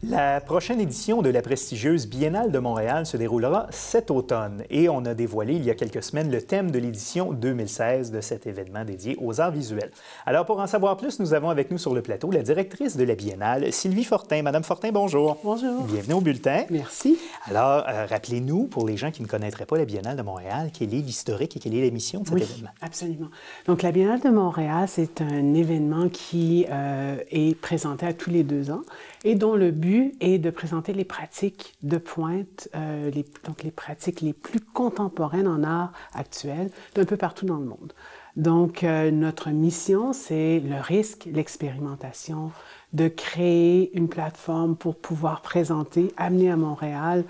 La prochaine édition de la prestigieuse Biennale de Montréal se déroulera cet automne et on a dévoilé il y a quelques semaines le thème de l'édition 2016 de cet événement dédié aux arts visuels. Alors pour en savoir plus, nous avons avec nous sur le plateau la directrice de la Biennale, Sylvie Fortin. Madame Fortin, bonjour. Bonjour. Bienvenue au bulletin. Merci. Alors, rappelez-nous, pour les gens qui ne connaîtraient pas la Biennale de Montréal, quel est l'historique et quelle est la mission de cet événement? Absolument. Donc la Biennale de Montréal, c'est un événement qui est présenté à tous les 2 ans et dont le but est de présenter les pratiques de pointe, donc les pratiques les plus contemporaines en art actuel d'un peu partout dans le monde. Donc, notre mission, c'est le risque, l'expérimentation, de créer une plateforme pour pouvoir présenter, amener à Montréal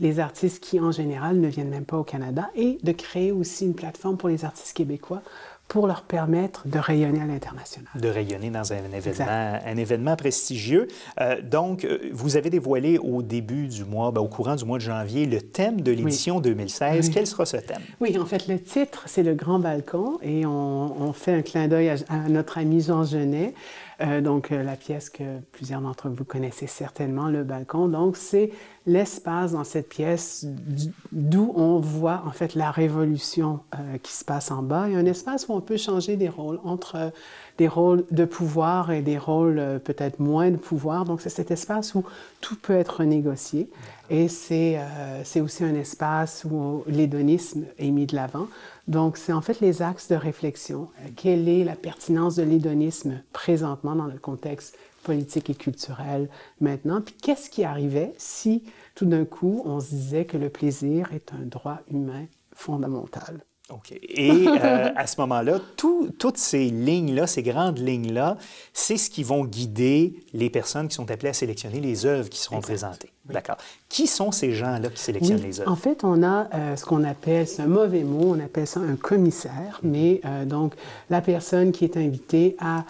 les artistes qui, en général, ne viennent même pas au Canada et de créer aussi une plateforme pour les artistes québécois pour leur permettre de rayonner à l'international. De rayonner dans un événement prestigieux. Donc, vous avez dévoilé au début du mois, au courant du mois de janvier, le thème de l'édition 2016. Quel sera ce thème? Oui, en fait, le titre, c'est Le Grand Balcon et on fait un clin d'œil à notre ami Jean Genet. Donc, la pièce que plusieurs d'entre vous connaissez certainement, Le Balcon. Donc, c'est l'espace dans cette pièce d'où on voit, en fait, la révolution qui se passe en bas. Il y a un espace où on peut changer des rôles, entre des rôles de pouvoir et des rôles peut-être moins de pouvoir. Donc, c'est cet espace où tout peut être négocié. Et c'est aussi un espace où l'hédonisme est mis de l'avant. Donc, c'est en fait les axes de réflexion. Quelle est la pertinence de l'hédonisme présentement dans le contexte politique et culturel maintenant? Puis qu'est-ce qui arrivait si, tout d'un coup, on se disait que le plaisir est un droit humain fondamental? OK. Et à ce moment-là, toutes ces lignes-là, ces grandes lignes-là, c'est ce qui vont guider les personnes qui sont appelées à sélectionner les œuvres qui seront présentées. Oui. D'accord. Qui sont ces gens-là qui sélectionnent les œuvres? En fait, on a ce qu'on appelle, c'est un mauvais mot, on appelle ça un commissaire, mais donc la personne qui est invitée à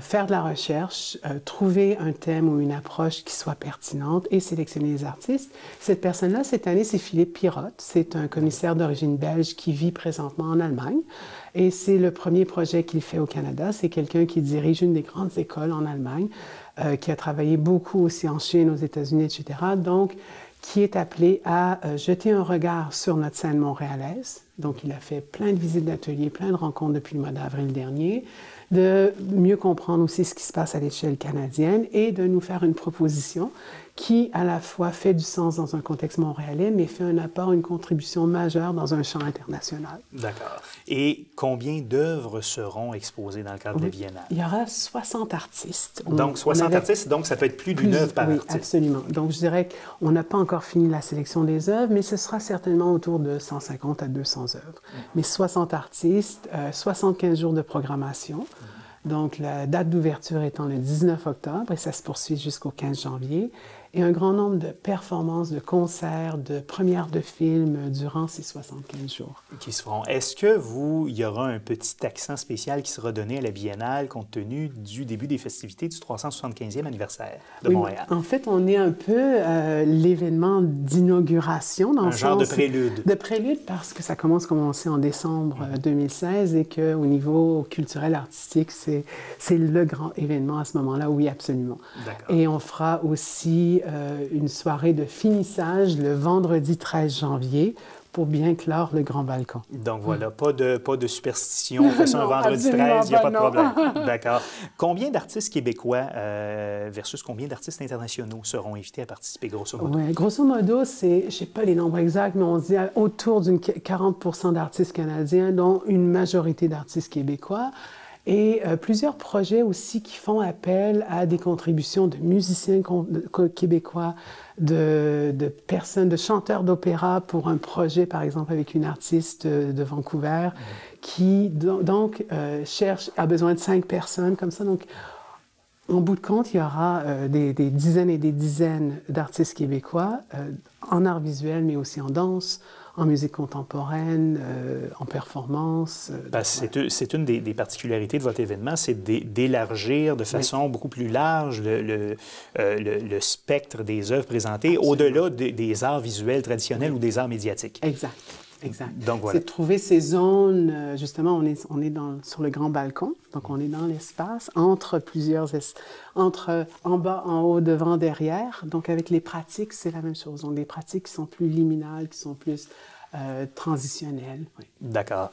faire de la recherche, trouver un thème ou une approche qui soit pertinente et sélectionner les artistes. Cette personne-là, cette année, c'est Philippe Pirotte. C'est un commissaire d'origine belge qui vit présentement en Allemagne. Et c'est le premier projet qu'il fait au Canada. C'est quelqu'un qui dirige une des grandes écoles en Allemagne, qui a travaillé beaucoup aussi en Chine, aux États-Unis, etc. Donc, qui est appelé à jeter un regard sur notre scène montréalaise. Donc, il a fait plein de visites d'ateliers, plein de rencontres depuis le mois d'avril dernier, de mieux comprendre aussi ce qui se passe à l'échelle canadienne et de nous faire une proposition qui, à la fois, fait du sens dans un contexte montréalais, mais fait un apport, une contribution majeure dans un champ international. D'accord. Et combien d'œuvres seront exposées dans le cadre de la Biennale? Il y aura 60 artistes. Donc, 60 artistes, donc ça peut être plus d'une œuvre par artiste. Oui, absolument. Donc, je dirais qu'on n'a pas encore fini la sélection des œuvres, mais ce sera certainement autour de 150 à 200 œuvres. Mais 60 artistes, 75 jours de programmation. Donc, la date d'ouverture étant le 19 octobre et ça se poursuit jusqu'au 15 janvier. Et un grand nombre de performances, de concerts, de premières de films durant ces 75 jours. Qui se feront. Est-ce que il y aura un petit accent spécial qui sera donné à la Biennale compte tenu du début des festivités du 375e anniversaire de Montréal? En fait, on est un peu l'événement d'inauguration. Un genre de prélude. De prélude parce que ça commence, comme on sait, en décembre 2016 et qu'au niveau culturel, artistique, c'est le grand événement à ce moment-là. Oui, absolument. Et on fera aussi une soirée de finissage le vendredi 13 janvier pour bien clore le Grand Balcon. Donc voilà, pas de superstition, on fait ça un vendredi 13, il n'y a pas de problème. D'accord. Combien d'artistes québécois versus combien d'artistes internationaux seront invités à participer, grosso modo? Oui, grosso modo, je ne sais pas les nombres exacts, mais on dit autour d'une 40% d'artistes canadiens, dont une majorité d'artistes québécois. Et plusieurs projets aussi qui font appel à des contributions de musiciens québécois, de personnes, de chanteurs d'opéra pour un projet, par exemple, avec une artiste de Vancouver qui, donc, a besoin de 5 personnes comme ça. Donc, en bout de compte, il y aura des dizaines et des dizaines d'artistes québécois en art visuel, mais aussi en danse, en musique contemporaine, en performance. C'est une des particularités de votre événement, c'est d'élargir de façon beaucoup plus large le spectre des œuvres présentées au-delà des arts visuels traditionnels ou des arts médiatiques. Exact. exact. Donc, voilà. C'est de trouver ces zones, justement, on est sur le grand balcon, donc on est dans l'espace, entre entre en bas, en haut, devant, derrière. Donc avec les pratiques, c'est la même chose. Donc des pratiques qui sont plus liminales, qui sont plus transitionnelles. Oui. D'accord.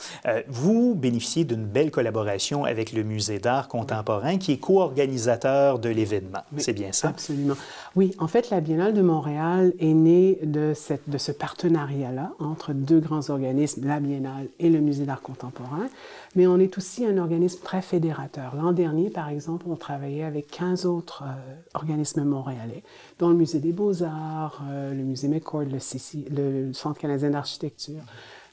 Vous bénéficiez d'une belle collaboration avec le Musée d'art contemporain qui est co-organisateur de l'événement. Oui, c'est bien ça? Absolument. Oui, en fait, la Biennale de Montréal est née de ce partenariat-là entre deux grands organismes, la Biennale et le Musée d'art contemporain, mais on est aussi un organisme très fédérateur. L'an dernier, par exemple, on travaillait avec 15 autres organismes montréalais, dont le Musée des Beaux-Arts, le Musée McCord, le Centre canadien d'architecture.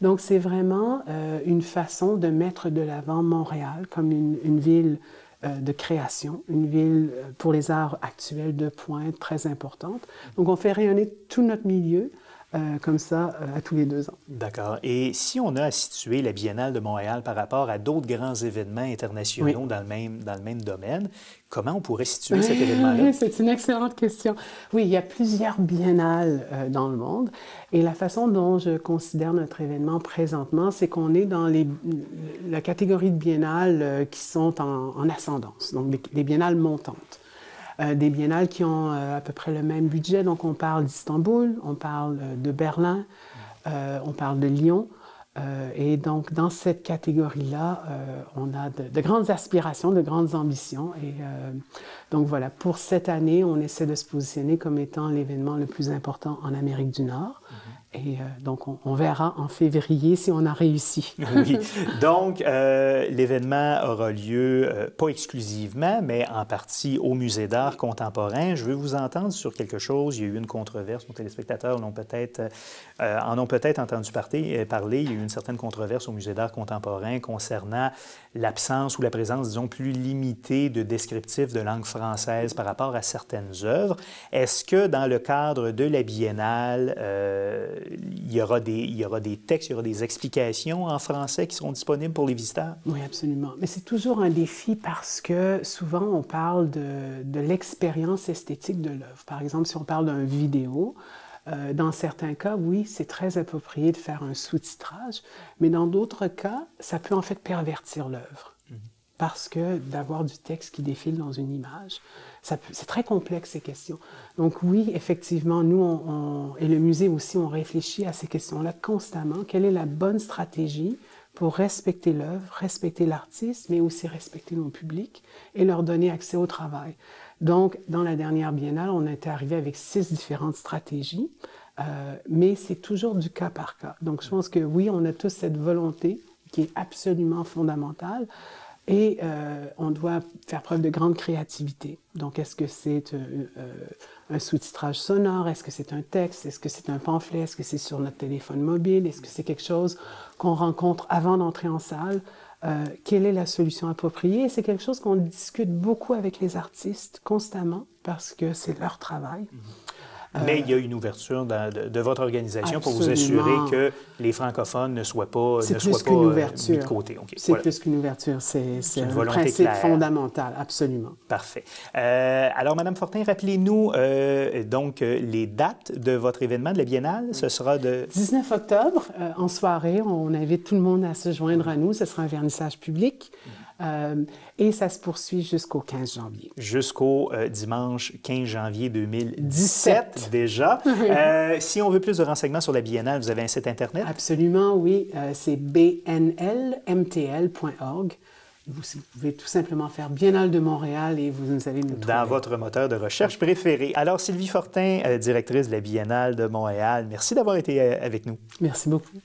Donc, c'est vraiment une façon de mettre de l'avant Montréal comme une ville de création, une ville pour les arts actuels de pointe très importante. Donc, on fait rayonner tout notre milieu comme ça à tous les 2 ans. D'accord. Et si on a à situer la Biennale de Montréal par rapport à d'autres grands événements internationaux Oui. dans le même domaine, comment on pourrait situer cet événement-là? Oui, c'est une excellente question. Oui, il y a plusieurs biennales dans le monde et la façon dont je considère notre événement présentement, c'est qu'on est dans la catégorie de biennales qui sont en ascendance, donc des biennales montantes. Des biennales qui ont à peu près le même budget. Donc, on parle d'Istanbul, on parle de Berlin, on parle de Lyon. Et donc, dans cette catégorie-là, on a de grandes aspirations, de grandes ambitions. Et donc, voilà, pour cette année, on essaie de se positionner comme étant l'événement le plus important en Amérique du Nord. Et donc, on verra en février si on a réussi. Oui. Donc, l'événement aura lieu, pas exclusivement, mais en partie au Musée d'art contemporain. Je veux vous entendre sur quelque chose. Il y a eu une controverse. Nos téléspectateurs en ont peut-être entendu parler. Il y a eu une certaine controverse au Musée d'art contemporain concernant l'absence ou la présence, disons, plus limitée de descriptifs de langue française par rapport à certaines œuvres. Est-ce que dans le cadre de la biennale, il y aura des textes, il y aura des explications en français qui seront disponibles pour les visiteurs? Oui, absolument. Mais c'est toujours un défi parce que souvent, on parle de l'expérience esthétique de l'œuvre. Par exemple, si on parle d'une vidéo, dans certains cas, oui, c'est très approprié de faire un sous-titrage, mais dans d'autres cas, ça peut en fait pervertir l'œuvre. Parce que d'avoir du texte qui défile dans une image, c'est très complexe, ces questions. Donc oui, effectivement, nous, et le musée aussi, on réfléchit à ces questions-là constamment. Quelle est la bonne stratégie pour respecter l'œuvre, respecter l'artiste, mais aussi respecter nos publics et leur donner accès au travail? Donc, dans la dernière biennale, on était arrivé avec 6 différentes stratégies, mais c'est toujours du cas par cas. Donc, je pense que oui, on a tous cette volonté qui est absolument fondamentale. Et on doit faire preuve de grande créativité. Donc, est-ce que c'est un sous-titrage sonore? Est-ce que c'est un texte? Est-ce que c'est un pamphlet? Est-ce que c'est sur notre téléphone mobile? Est-ce que c'est quelque chose qu'on rencontre avant d'entrer en salle? Quelle est la solution appropriée? C'est quelque chose qu'on discute beaucoup avec les artistes constamment parce que c'est leur travail. Mais il y a une ouverture de votre organisation Absolument. pour vous assurer que les francophones ne soient pas mis de côté. Okay, c'est plus qu'une ouverture, c'est un principe claire. Fondamental, absolument. Parfait. Alors, Mme Fortin, rappelez-nous donc les dates de votre événement de la Biennale. Ce sera de... 19 octobre, en soirée, on invite tout le monde à se joindre à nous. Ce sera un vernissage public. Et ça se poursuit jusqu'au 15 janvier. Jusqu'au dimanche 15 janvier 2017 déjà. Si on veut plus de renseignements sur la Biennale, vous avez un site Internet? Absolument, oui. C'est bnlmtl.org. Vous pouvez tout simplement faire Biennale de Montréal et vous allez nous trouver. Dans votre moteur de recherche préféré. Alors, Sylvie Fortin, directrice de la Biennale de Montréal, merci d'avoir été avec nous. Merci beaucoup.